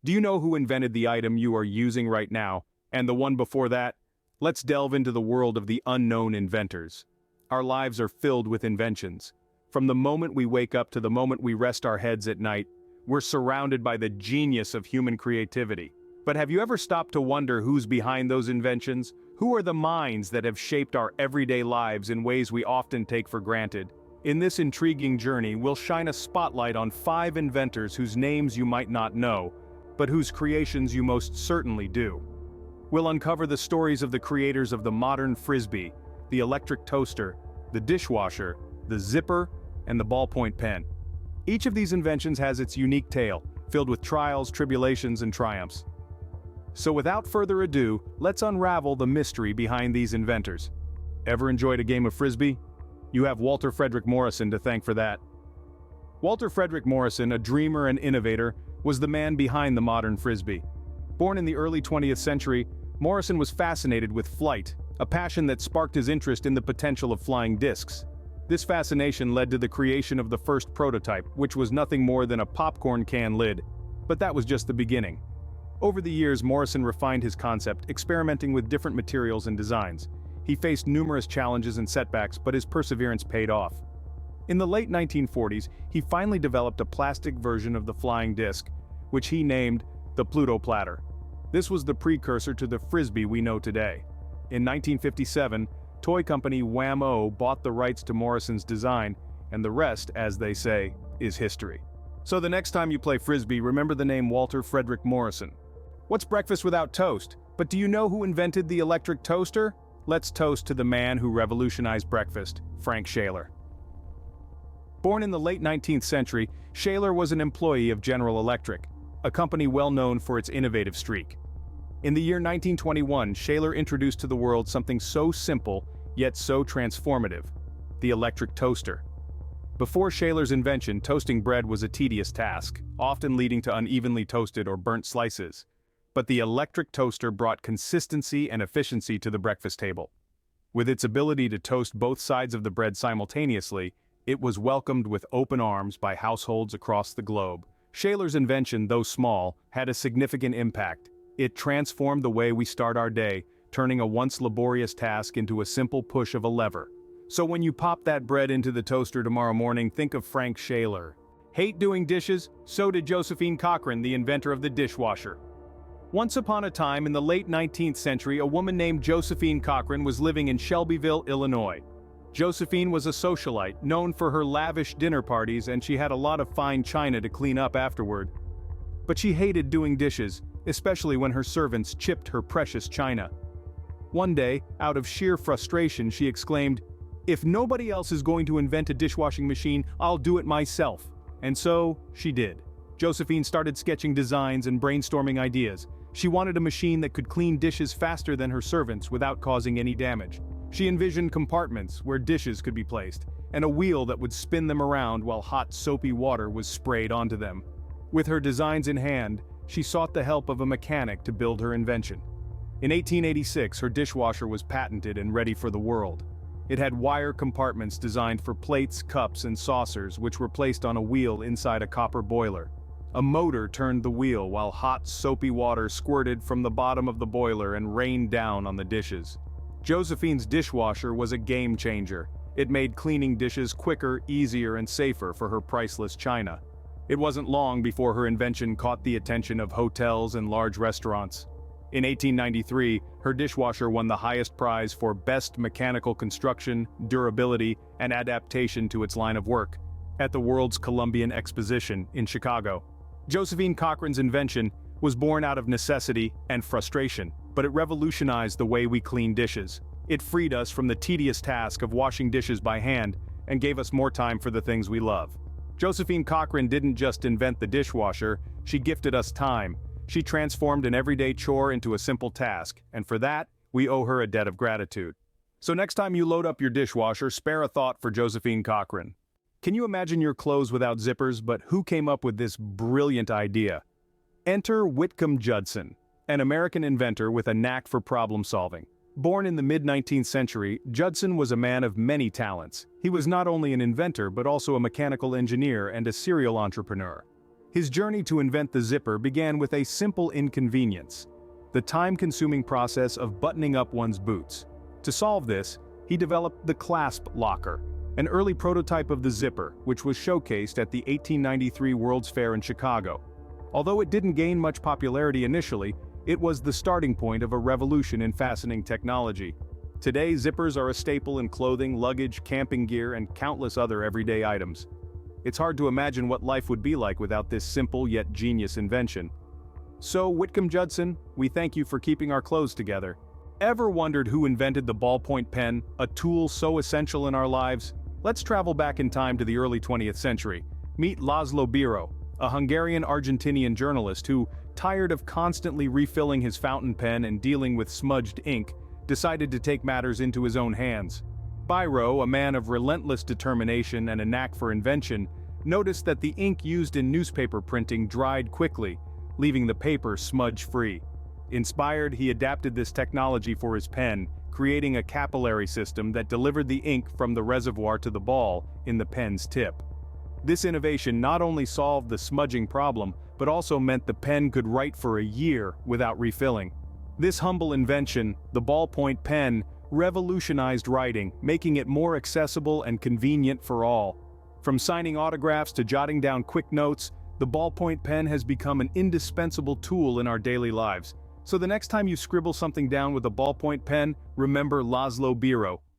Do you know who invented the item you are using right now, and the one before that? Let's delve into the world of the unknown inventors. Our lives are filled with inventions. From the moment we wake up to the moment we rest our heads at night, we're surrounded by the genius of human creativity. But have you ever stopped to wonder who's behind those inventions? Who are the minds that have shaped our everyday lives in ways we often take for granted? In this intriguing journey, we'll shine a spotlight on 5 inventors whose names you might not know, but whose creations you most certainly do. We'll uncover the stories of the creators of the modern frisbee, the electric toaster, the dishwasher, the zipper, and the ballpoint pen. Each of these inventions has its unique tale, filled with trials, tribulations, and triumphs. So without further ado, let's unravel the mystery behind these inventors. Ever enjoyed a game of frisbee? You have Walter Frederick Morrison to thank for that. Walter Frederick Morrison, a dreamer and innovator, was the man behind the modern frisbee. Born in the early 20th century, Morrison was fascinated with flight, a passion that sparked his interest in the potential of flying discs. This fascination led to the creation of the first prototype, which was nothing more than a popcorn can lid. But that was just the beginning. Over the years, Morrison refined his concept, experimenting with different materials and designs. He faced numerous challenges and setbacks, but his perseverance paid off. In the late 1940s, he finally developed a plastic version of the flying disc, which he named the Pluto Platter. This was the precursor to the frisbee we know today. In 1957, toy company Wham-O bought the rights to Morrison's design, and the rest, as they say, is history. So the next time you play frisbee, remember the name Walter Frederick Morrison. What's breakfast without toast? But do you know who invented the electric toaster? Let's toast to the man who revolutionized breakfast, Frank Shaler. Born in the late 19th century, Shaler was an employee of General Electric, a company well known for its innovative streak. In the year 1921, Shaler introduced to the world something so simple, yet so transformative: the electric toaster. Before Shaler's invention, toasting bread was a tedious task, often leading to unevenly toasted or burnt slices. But the electric toaster brought consistency and efficiency to the breakfast table. With its ability to toast both sides of the bread simultaneously, it was welcomed with open arms by households across the globe. Shaler's invention, though small, had a significant impact. It transformed the way we start our day, turning a once laborious task into a simple push of a lever. So when you pop that bread into the toaster tomorrow morning, think of Frank Shaler. Hate doing dishes? So did Josephine Cochran, the inventor of the dishwasher. Once upon a time in the late 19th century, a woman named Josephine Cochran was living in Shelbyville, Illinois. Josephine was a socialite, known for her lavish dinner parties, and she had a lot of fine china to clean up afterward. But she hated doing dishes, especially when her servants chipped her precious china. One day, out of sheer frustration, she exclaimed, "If nobody else is going to invent a dishwashing machine, I'll do it myself." And so, she did. Josephine started sketching designs and brainstorming ideas. She wanted a machine that could clean dishes faster than her servants without causing any damage. She envisioned compartments where dishes could be placed, and a wheel that would spin them around while hot soapy water was sprayed onto them. With her designs in hand, she sought the help of a mechanic to build her invention. In 1886, her dishwasher was patented and ready for the world. It had wire compartments designed for plates, cups, and saucers, which were placed on a wheel inside a copper boiler. A motor turned the wheel while hot, soapy water squirted from the bottom of the boiler and rained down on the dishes. Josephine's dishwasher was a game changer. It made cleaning dishes quicker, easier, and safer for her priceless china. It wasn't long before her invention caught the attention of hotels and large restaurants. In 1893, her dishwasher won the highest prize for Best Mechanical Construction, Durability, and Adaptation to its line of work at the World's Columbian Exposition in Chicago. Josephine Cochran's invention was born out of necessity and frustration, but it revolutionized the way we clean dishes. It freed us from the tedious task of washing dishes by hand and gave us more time for the things we love. Josephine Cochran didn't just invent the dishwasher, she gifted us time. She transformed an everyday chore into a simple task, and for that, we owe her a debt of gratitude. So next time you load up your dishwasher, spare a thought for Josephine Cochran. Can you imagine your clothes without zippers? But who came up with this brilliant idea? Enter Whitcomb Judson, an American inventor with a knack for problem solving. Born in the mid-19th century, Judson was a man of many talents. He was not only an inventor but also a mechanical engineer and a serial entrepreneur. His journey to invent the zipper began with a simple inconvenience: the time-consuming process of buttoning up one's boots. To solve this, he developed the clasp locker, an early prototype of the zipper, which was showcased at the 1893 World's Fair in Chicago. Although it didn't gain much popularity initially, it was the starting point of a revolution in fastening technology. Today, zippers are a staple in clothing, luggage, camping gear, and countless other everyday items. It's hard to imagine what life would be like without this simple yet genius invention. So, Whitcomb Judson, we thank you for keeping our clothes together. Ever wondered who invented the ballpoint pen, a tool so essential in our lives? Let's travel back in time to the early 20th century. Meet Laszlo Biro, a Hungarian-Argentinian journalist who, tired of constantly refilling his fountain pen and dealing with smudged ink, decided to take matters into his own hands. Biro, a man of relentless determination and a knack for invention, noticed that the ink used in newspaper printing dried quickly, leaving the paper smudge-free. Inspired, he adapted this technology for his pen, creating a capillary system that delivered the ink from the reservoir to the ball in the pen's tip. This innovation not only solved the smudging problem, but also meant the pen could write for a year without refilling. This humble invention, the ballpoint pen, revolutionized writing, making it more accessible and convenient for all. From signing autographs to jotting down quick notes, the ballpoint pen has become an indispensable tool in our daily lives. So the next time you scribble something down with a ballpoint pen, remember Laszlo Biro.